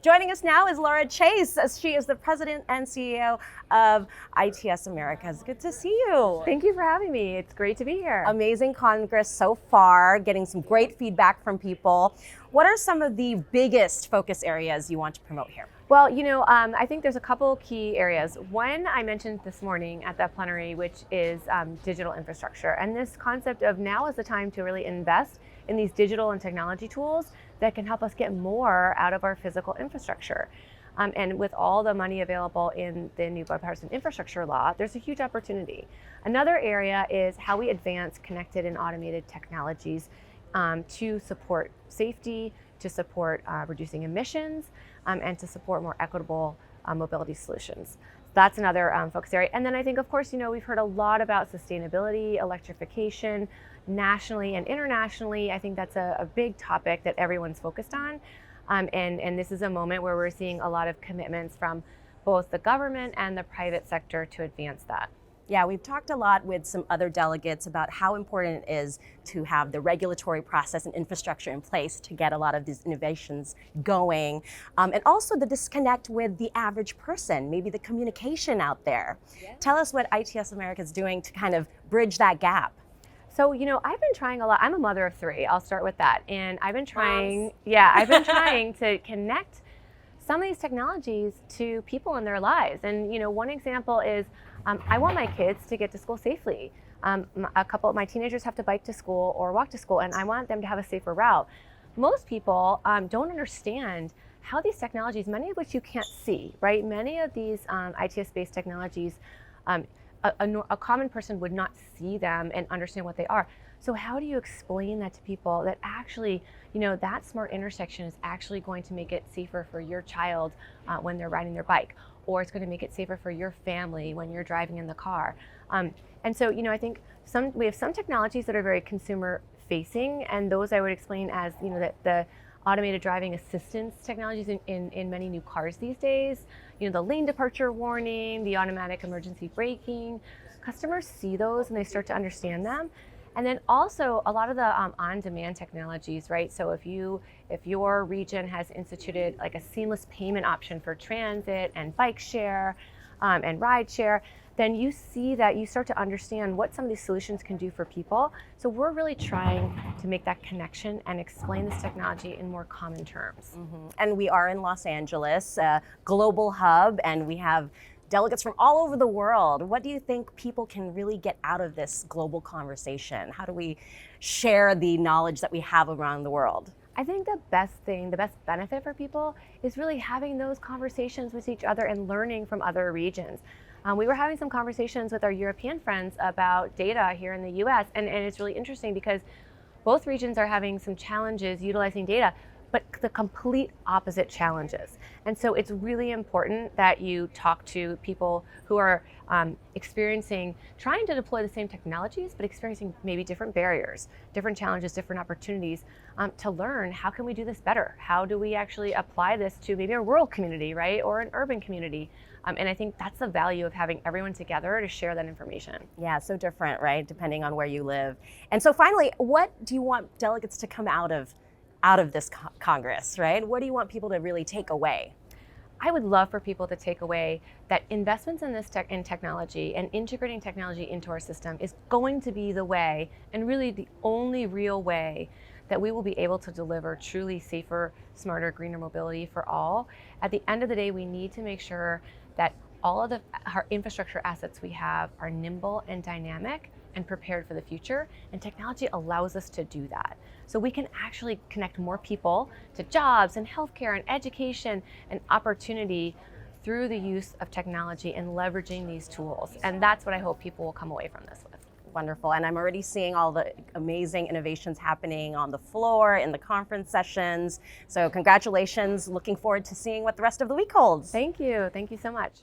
Joining us now is Laura Chace, as she is the president and CEO of ITS Americas. Good to see you. Thank you for having me. It's great to be here. Amazing Congress so far, getting some great feedback from people. What are some of the biggest focus areas you want to promote here? Well, I think there's a couple key areas. One I mentioned this morning at the plenary, which is digital infrastructure. And this concept of now is the time to really invest in these digital and technology tools that can help us get more out of our physical infrastructure. And with all the money available in the new bipartisan infrastructure law, there's a huge opportunity. Another area is how we advance connected and automated technologies to support safety, to support reducing emissions, and to support more equitable mobility solutions. That's another focus area. And then I think, of course, we've heard a lot about sustainability, electrification, nationally and internationally. I think that's a big topic that everyone's focused on. And this is a moment where we're seeing a lot of commitments from both the government and the private sector to advance that. Yeah, we've talked a lot with some other delegates about how important it is to have the regulatory process and infrastructure in place to get a lot of these innovations going. And also the disconnect with the average person, maybe the communication out there. Yeah. Tell us what ITS America is doing to kind of bridge that gap. So, I've been trying a lot. I'm a mother of three. I'll start with that. And I've been trying, I've been trying to connect some of these technologies to people in their lives. And, one example is I want my kids to get to school safely. A couple of my teenagers have to bike to school or walk to school, and I want them to have a safer route. Most people don't understand how these technologies, many of which you can't see, right? Many of these ITS-based technologies, a common person would not see them and understand what they are. So how do you explain that to people that actually, that smart intersection is actually going to make it safer for your child when they're riding their bike, or it's going to make it safer for your family when you're driving in the car. And so, I think we have some technologies that are very consumer facing, and those I would explain as, the automated driving assistance technologies in many new cars these days, the lane departure warning, the automatic emergency braking. Customers see those and they start to understand them. And then also a lot of the on-demand technologies, right? So if your region has instituted like a seamless payment option for transit and bike share and ride share, then you see that you start to understand what some of these solutions can do for people. So we're really trying to make that connection and explain this technology in more common terms. Mm-hmm. And we are in Los Angeles, a global hub, and we have delegates from all over the world. What do you think people can really get out of this global conversation? How do we share the knowledge that we have around the world? I think the best benefit for people is really having those conversations with each other and learning from other regions. We were having some conversations with our European friends about data here in the US, and it's really interesting because both regions are having some challenges utilizing data, but the complete opposite challenges. And so it's really important that you talk to people who are trying to deploy the same technologies, but experiencing maybe different barriers, different challenges, different opportunities to learn how can we do this better? How do we actually apply this to maybe a rural community, right? Or an urban community? And I think that's the value of having everyone together to share that information. Yeah, so different, right? Depending on where you live. And so finally, what do you want delegates to come out of this Congress, right? What do you want people to really take away? I would love for people to take away that investments in in technology and integrating technology into our system is going to be the way, and really the only real way, that we will be able to deliver truly safer, smarter, greener mobility for all. At the end of the day, we need to make sure that all of our infrastructure assets we have are nimble and dynamic and prepared for the future, and technology allows us to do that. So we can actually connect more people to jobs and healthcare and education and opportunity through the use of technology and leveraging these tools. And that's what I hope people will come away from this with. Wonderful. And I'm already seeing all the amazing innovations happening on the floor, in the conference sessions. So congratulations. Looking forward to seeing what the rest of the week holds. Thank you. Thank you so much.